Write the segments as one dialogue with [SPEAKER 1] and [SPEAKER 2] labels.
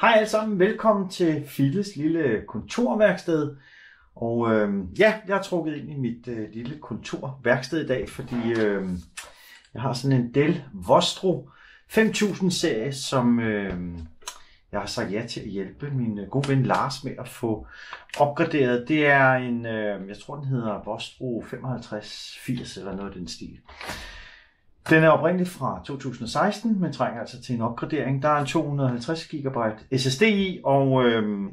[SPEAKER 1] Hej alle sammen, velkommen til Filles lille kontorværksted. Og jeg har trukket ind i mit lille kontorværksted i dag, fordi jeg har sådan en Dell Vostro 5000 serie, som jeg har sagt ja til at hjælpe min gode ven Lars med at få opgraderet. Det er en, jeg tror den hedder Vostro 5580 eller noget af den stil. Den er oprindeligt fra 2016, men trænger altså til en opgradering. Der er en 250 GB SSD i, og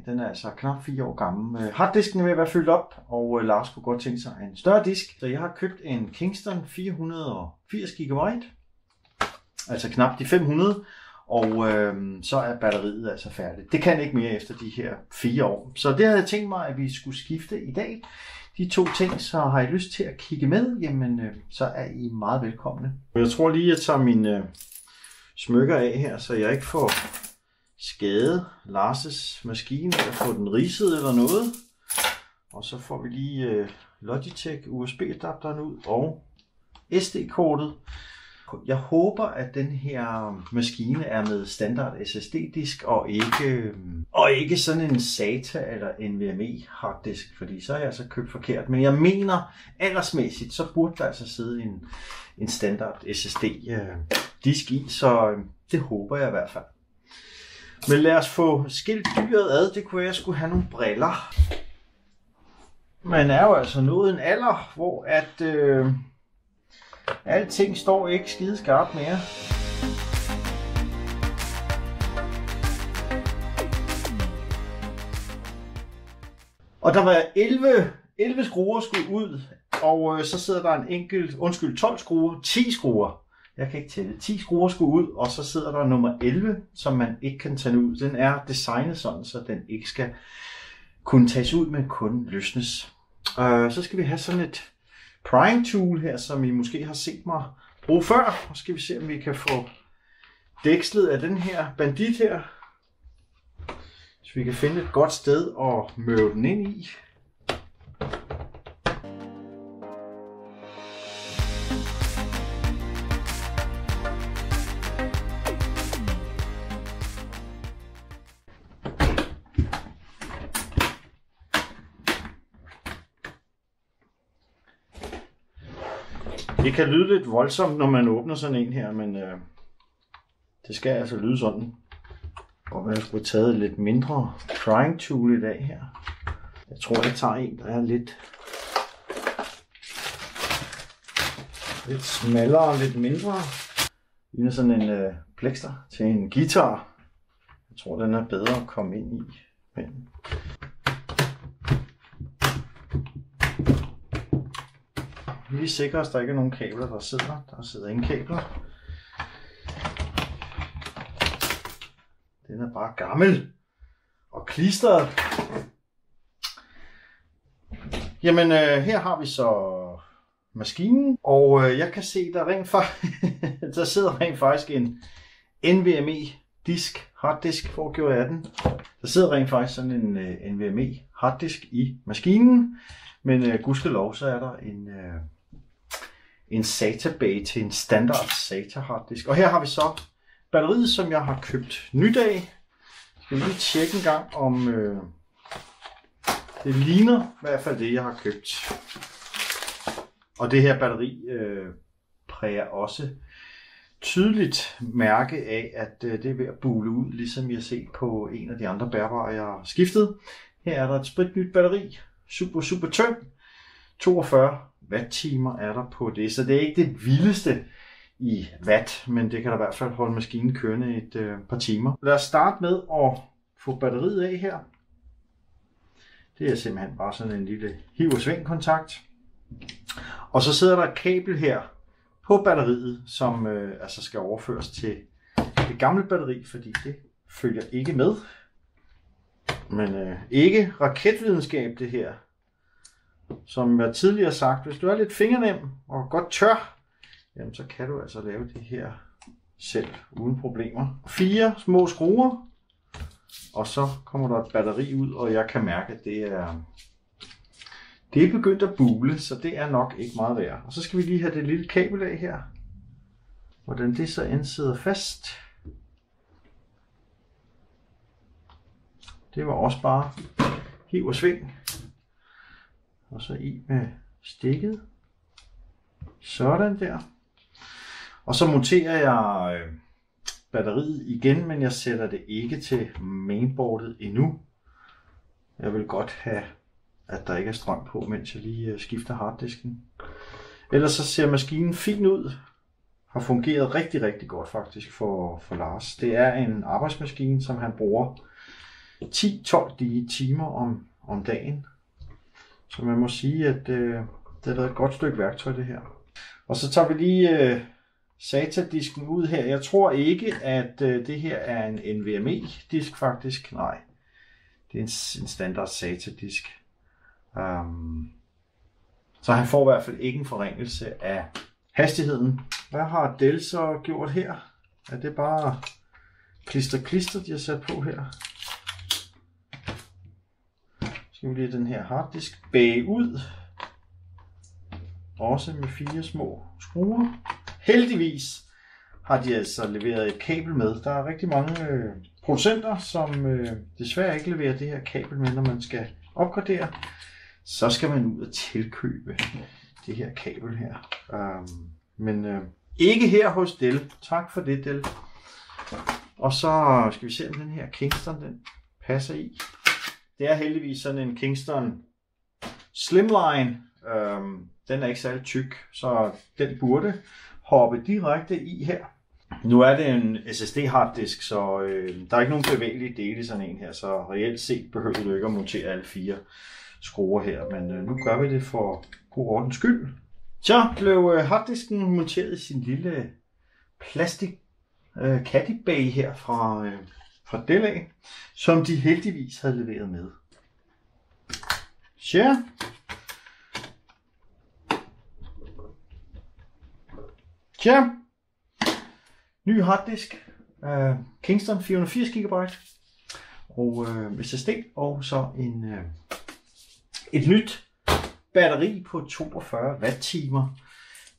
[SPEAKER 1] den er altså knap 4 år gammel. Harddisken er ved at være fyldt op, og Lars kunne godt tænke sig en større disk. Så jeg har købt en Kingston 480 GB, altså knap de 500, og så er batteriet altså færdigt. Det kan ikke mere efter de her 4 år. Så det havde jeg tænkt mig, at vi skulle skifte i dag. De to ting, så har I lyst til at kigge med, jamen så er I meget velkomne. Jeg tror lige, at jeg tager mine smykker af her, så jeg ikke får skadet Lars' maskine, eller får den ridset eller noget. Og så får vi lige Logitech USB-adapteren ud og SD-kortet. Jeg håber, at den her maskine er med standard SSD-disk og ikke sådan en SATA eller NVMe harddisk, fordi så har jeg altså købt forkert. Men jeg mener, aldersmæssigt, så burde der altså sidde en standard SSD-disk i, så det håber jeg i hvert fald. Men lad os få skilt dyret ad. Det kunne jeg skulle have nogle briller. Man er jo altså nået en alder, hvor at alting står ikke skide skarpt mere. Og der var 11 skruer skulle ud, og så sidder der en enkelt, 12 skruer, 10 skruer. Jeg kan ikke tælle. 10 skruer skulle ud, og så sidder der nummer 11, som man ikke kan tage ud. Den er designet sådan, så den ikke skal kunne tages ud, men kun løsnes. Så skal vi have sådan et prying tool her, som I måske har set mig bruge før. Og så skal vi se, om vi kan få dækslet af den her bandit her. Så vi kan finde et godt sted at møve den ind i. Det kan lyde lidt voldsomt, når man åbner sådan en her, men det skal altså lyde sådan. Og jeg skulle have taget et lidt mindre prying tool i dag her. Jeg tror, jeg tager en, der er lidt smallere, lidt mindre. Det er sådan en plekster til en guitar. Jeg tror, den er bedre at komme ind i. Men vi sikrer os, der ikke er nogen kabler, der sidder. Der sidder ingen kabler. Den er bare gammel og klistret. Jamen, her har vi så maskinen, og jeg kan se, der sidder rent faktisk en NVMe disk, harddisk, hvor gjorde jeg den? Der sidder rent faktisk sådan en NVMe harddisk i maskinen, men gudskelov så er der en SATA base til en standard SATA harddisk. Og her har vi så batteriet, som jeg har købt nyt af. Skal vi lige tjekke en gang, om det ligner i hvert fald det, jeg har købt. Og det her batteri præger også tydeligt mærke af, at det er ved at bule ud, ligesom jeg har set på en af de andre bærbare, jeg har skiftet. Her er der et spritnyt batteri, super tynd. 42 watt-timer er der på det, så det er ikke det vildeste i watt, men det kan da i hvert fald holde maskinen kørende et par timer. Lad os starte med at få batteriet af her. Det er simpelthen bare sådan en lille hiv- og sving-kontakt. Og så sidder der et kabel her på batteriet, som altså skal overføres til det gamle batteri, fordi det følger ikke med. Men ikke raketvidenskab det her. Som jeg tidligere sagt, hvis du er lidt fingernem og godt tør, jamen så kan du altså lave det her selv uden problemer. 4 små skruer, og så kommer der et batteri ud, og jeg kan mærke, at det er begyndt at bule, så det er nok ikke meget værd. Og så skal vi lige have det lille kabel af her. Hvordan det så end sidder fast. Det var også bare hiv og sving. Og så i med stikket. Sådan der. Og så monterer jeg batteriet igen, men jeg sætter det ikke til mainboardet endnu. Jeg vil godt have, at der ikke er strøm på, mens jeg lige skifter harddisken. Ellers så ser maskinen fin ud. Har fungeret rigtig, rigtig godt faktisk for Lars. Det er en arbejdsmaskine, som han bruger 10-12 timer om dagen. Så man må sige, at det har været et godt stykke værktøj det her. Og så tager vi lige SATA-disken ud her. Jeg tror ikke, at det her er en NVMe-disk faktisk. Nej, det er en standard SATA-disk. Så han får i hvert fald ikke en forringelse af hastigheden. Hvad har Dell så gjort her? Er det bare klister, de har sat på her? Så vi lige den her harddisk bagud. Også med 4 små skruer. Heldigvis har de altså leveret et kabel med. Der er rigtig mange producenter, som desværre ikke leverer det her kabel med, når man skal opgradere. Så skal man ud og tilkøbe det her kabel her. Men ikke her hos Dell. Tak for det, Dell. Og så skal vi se, om den her Kingston den passer i. Det er heldigvis sådan en Kingston Slimline. Den er ikke særlig tyk, så den burde hoppe direkte i her. Nu er det en SSD harddisk, så der er ikke nogen bevægelige dele i sådan en her, så reelt set behøver du ikke at montere alle 4 skruer her, men nu gør vi det for god ordens skyld. Så blev harddisken monteret i sin lille plastik caddy bay her fra Dell af, som de heldigvis havde leveret med. Så ja, ny harddisk, Kingston 480 GB og SSD, og så et nyt batteri på 42 watt-timer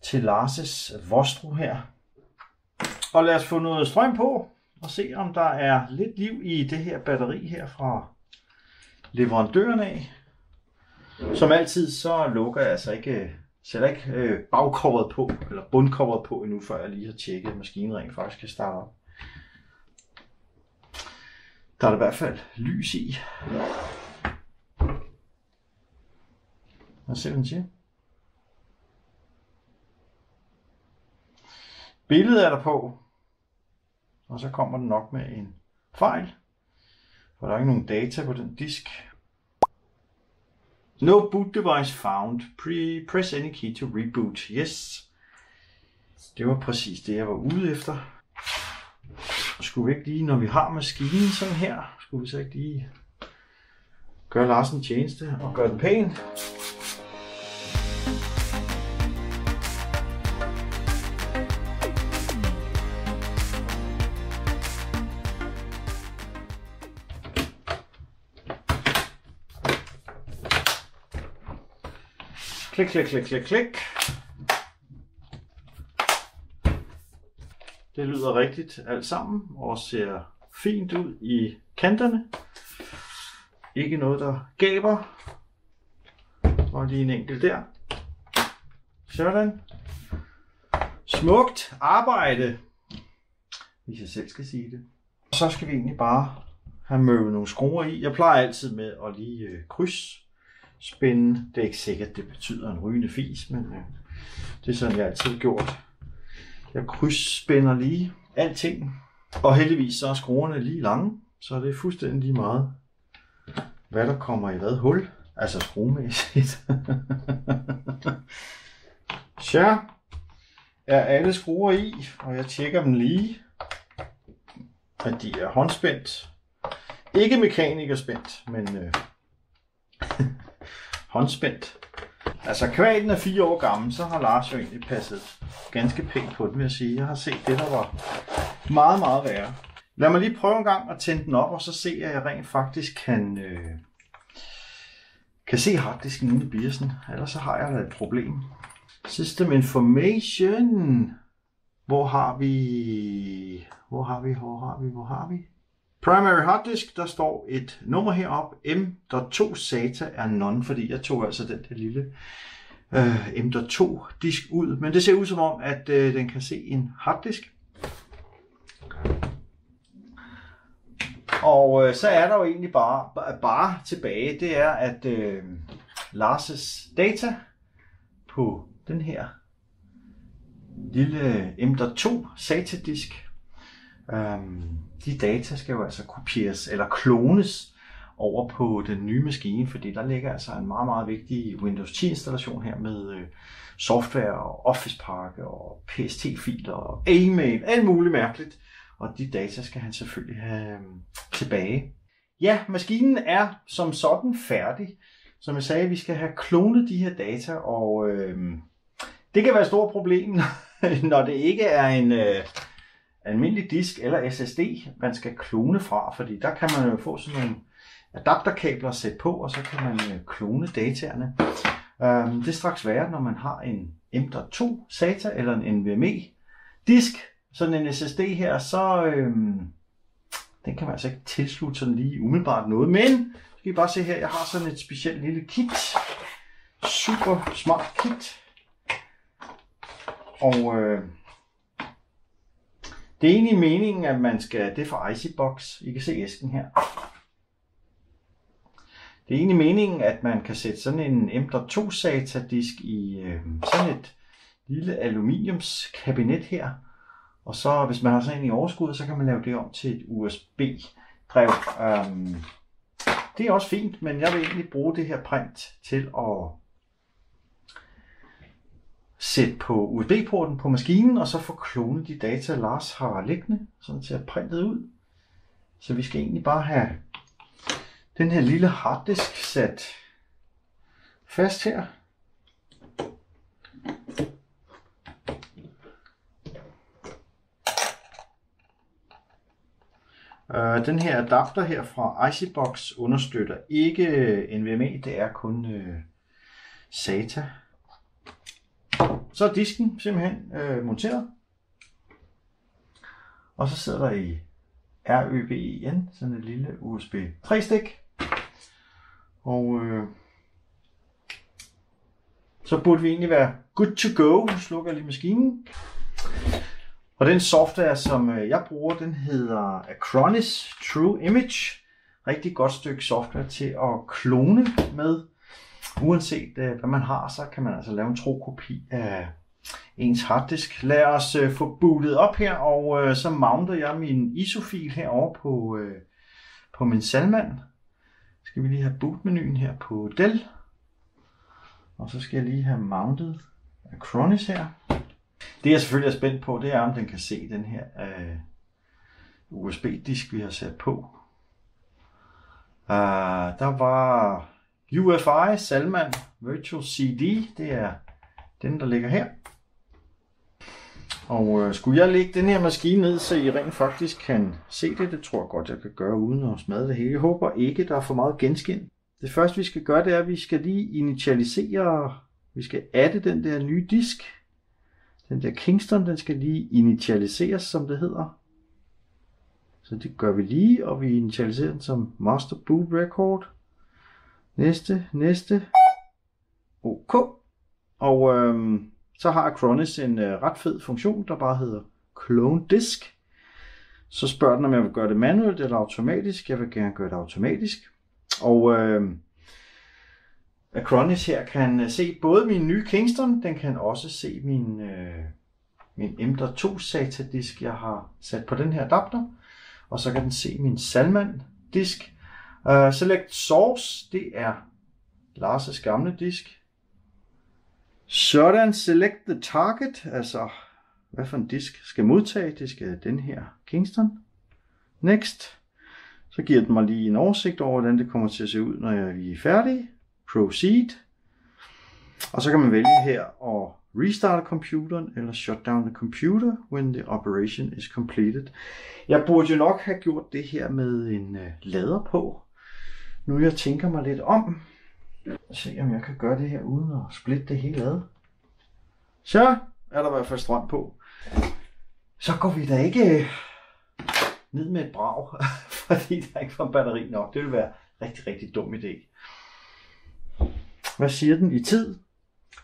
[SPEAKER 1] til Lars' Vostro her. Og lad os få noget strøm på og se, om der er lidt liv i det her batteri her fra leverandøren af. Som altid, så lukker jeg altså ikke, sætter ikke bagcoveret på, eller bundcoveret på endnu, før jeg lige har tjekket, at maskinen rent faktisk kan starte op. Der er i hvert fald lys i. Lad os se, hvad den siger. Billedet er der på, og så kommer den nok med en fejl, for der er ikke nogen data på den disk. No boot device found. Press any key to reboot. Yes. Det var præcis det, jeg var ude efter. Skulle vi ikke lige, når vi har maskinen sådan her, skulle vi så ikke lige gøre Lars en tjeneste og gøre den pæn? Klik, klik, klik, klik, klik. Det lyder rigtigt alt sammen og ser fint ud i kanterne. Ikke noget, der gaber. Og lige en enkelt der. Sådan. Smukt arbejde, hvis jeg selv skal sige det. Så skal vi egentlig bare have møvet nogle skruer i. Jeg plejer altid med at lige krydsspænde. Det er ikke sikkert, det betyder en rygende fis, men det er sådan, jeg altid har gjort. Jeg krydsspænder lige alting. Og heldigvis så er skruerne lige lange, så det er fuldstændig lige meget, hvad der kommer i hvad hul. Altså skruemæssigt. Så er alle skruer i, og jeg tjekker dem lige, at de er håndspændt. Ikke mekanikerspændt, men håndspændt. Altså kvad den er 4 år gammel, så har Lars jo egentlig passet ganske pænt på den, vil jeg sige. Jeg har set det, der var meget, meget værre. Lad mig lige prøve en gang at tænde den op, og så se, at jeg rent faktisk kan se harddisken inde i BIOS'en. Ellers så har jeg da et problem. System Information. Hvor har vi? Primary hard disk, der står et nummer heroppe. M.2 SATA er none, fordi jeg tog altså den der lille M.2 disk ud. Men det ser ud som om, at den kan se en harddisk. Og så er der jo egentlig bare tilbage, det er, at Lars' data på den her lille M.2 SATA-disk, de data skal jo altså kopieres eller klones over på den nye maskine, fordi der ligger altså en meget, meget vigtig Windows 10 installation her med software og Office-pakke og PST-filer og e-mail, alt muligt mærkeligt. Og de data skal han selvfølgelig have tilbage. Ja, maskinen er som sådan færdig. Som jeg sagde, vi skal have klonet de her data, og det kan være et stort problem, når det ikke er en almindelig disk eller SSD, man skal klone fra, fordi der kan man jo få sådan nogle adapterkabler at sætte på, og så kan man klone dataerne. Det er straks værre, når man har en M.2 SATA eller en NVMe disk. Sådan en SSD her, så den kan man altså ikke tilslutte sådan lige umiddelbart noget. Men skal I bare se her, jeg har sådan et specielt lille kit. Super smart kit. Og det er egentlig meningen, at man skal, det er fra Icebox, I kan se æsken her. Det er egentlig meningen, at man kan sætte sådan en M.2 SATA disk i sådan et lille aluminiumskabinet her. Og så hvis man har sådan en i overskud, så kan man lave det om til et USB-drev. Det er også fint, men jeg vil egentlig bruge det her print til at sætte på USB-porten på maskinen, og så få klonet de data, Lars har liggende, sådan til at printet ud. Så vi skal egentlig bare have den her lille harddisk sat fast her. Den her adapter her fra Icebox understøtter ikke NVMe, det er kun SATA. Så er disken simpelthen monteret. Og så sidder der i RØBEN sådan et lille USB 3-stik. Og så burde vi egentlig være good to go. Nu slukker jeg lige maskinen. Og den software, som jeg bruger, den hedder Acronis True Image. Rigtig godt stykke software til at klone med. Uanset hvad man har, så kan man altså lave en tro kopi af ens harddisk. Lad os få bootet op her, og så mounter jeg min ISO-fil herovre på min Salman. Skal vi lige have bootmenuen her på Dell. Og så skal jeg lige have mountet Acronis her. Det jeg selvfølgelig er spændt på, det er om den kan se den her USB-disk vi har sat på. Der var UFI Salman Virtual CD, det er den der ligger her. Og skulle jeg lægge den her maskine ned, så I rent faktisk kan se det, det tror jeg godt jeg kan gøre uden at smadre det hele. Jeg håber ikke der er for meget genskin. Det første vi skal gøre, det er at vi skal lige initialisere, vi skal adde den der nye disk. Den der Kingston, den skal lige initialiseres, som det hedder. Så det gør vi lige, og vi initialiserer den som Master Boot Record. Næste. OK. Og så har Acronis en ret fed funktion, der bare hedder Clone Disk. Så spørger den, om jeg vil gøre det manuelt eller automatisk. Jeg vil gerne gøre det automatisk. Og Acronis her kan se både min nye Kingston, den kan også se min M.2 SATA disk, jeg har sat på den her adapter. Og så kan den se min Salman disk. Select Source, det er Lars' gamle disk. Sådan, Select the Target, altså hvad for en disk skal modtage, det skal den her Kingston. Next. Så giver den mig lige en oversigt over, hvordan det kommer til at se ud, når vi er færdige. Proceed. Og så kan man vælge her at restart computeren eller shut down the computer when the operation is completed. Jeg burde jo nok have gjort det her med en lader på. Nu jeg tænker mig lidt om. Se om jeg kan gøre det her uden at splitte det hele ad. Så er der i hvert fald strøm på. Så går vi da ikke ned med et brag fordi der ikke var batteri nok. Det ville være rigtig, rigtig dum idé. Hvad siger den i tid?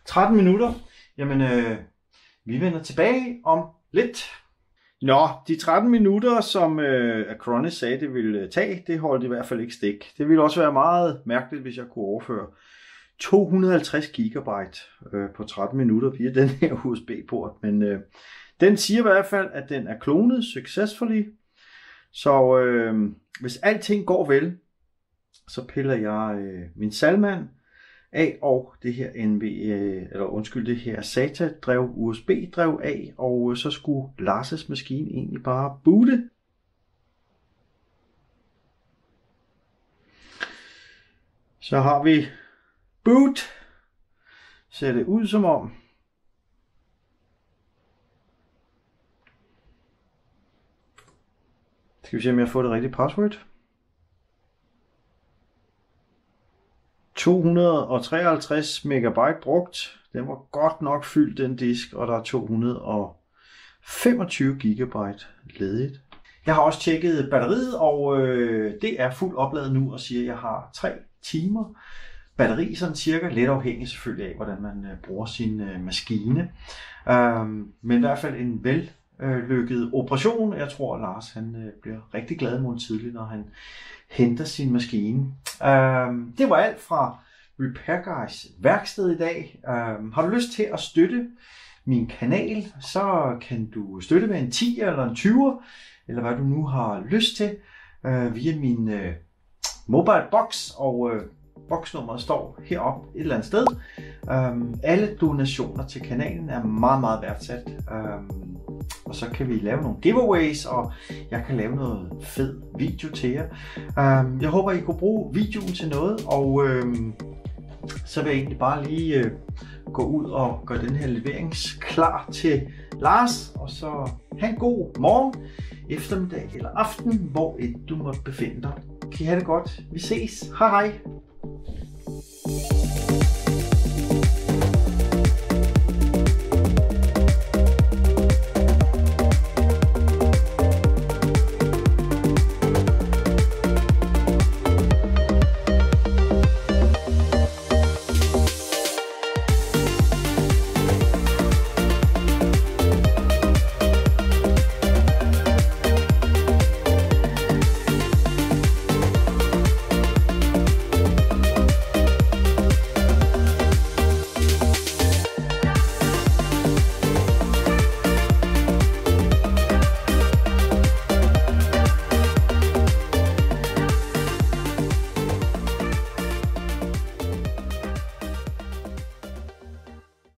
[SPEAKER 1] 13 minutter. Jamen, vi vender tilbage om lidt. Nå, de 13 minutter, som Acronis sagde, det ville tage, det holdt i hvert fald ikke stik. Det ville også være meget mærkeligt, hvis jeg kunne overføre 250 gigabyte på 13 minutter via den her USB-port. Men den siger i hvert fald, at den er klonet successfully. Så hvis alting går vel, så piller jeg min Salman af og det her det her SATA-drev, USB-drev af, og så skulle Lars' maskine egentlig bare boote. Så har vi boot. Ser det ud som om. Skal vi se, om jeg får det rigtige password. 253 megabyte brugt. Den var godt nok fyldt, den disk, og der er 225 gigabyte ledigt. Jeg har også tjekket batteriet, og det er fuldt opladet nu, og siger, at jeg har 3 timer batteri, sådan cirka, lidt afhængig selvfølgelig af, hvordan man bruger sin maskine. Men i hvert fald en vellykket operation. Jeg tror, at Lars han bliver rigtig glad i morgen tidligt, når han henter sin maskine. Det var alt fra Repair Guys værksted i dag. Har du lyst til at støtte min kanal, så kan du støtte med en 10 eller en 20, eller hvad du nu har lyst til, via min mobile box, og boksnummeret står heroppe et eller andet sted. Alle donationer til kanalen er meget, meget værdsat. Og så kan vi lave nogle giveaways, og jeg kan lave noget fed video til jer. Jeg håber, I kunne bruge videoen til noget, og så vil jeg egentlig bare lige gå ud og gøre den her leveringsklar til Lars, og så have en god morgen, eftermiddag eller aften, hvor du måtte befinde dig. Kan I have det godt? Vi ses. Hej hej.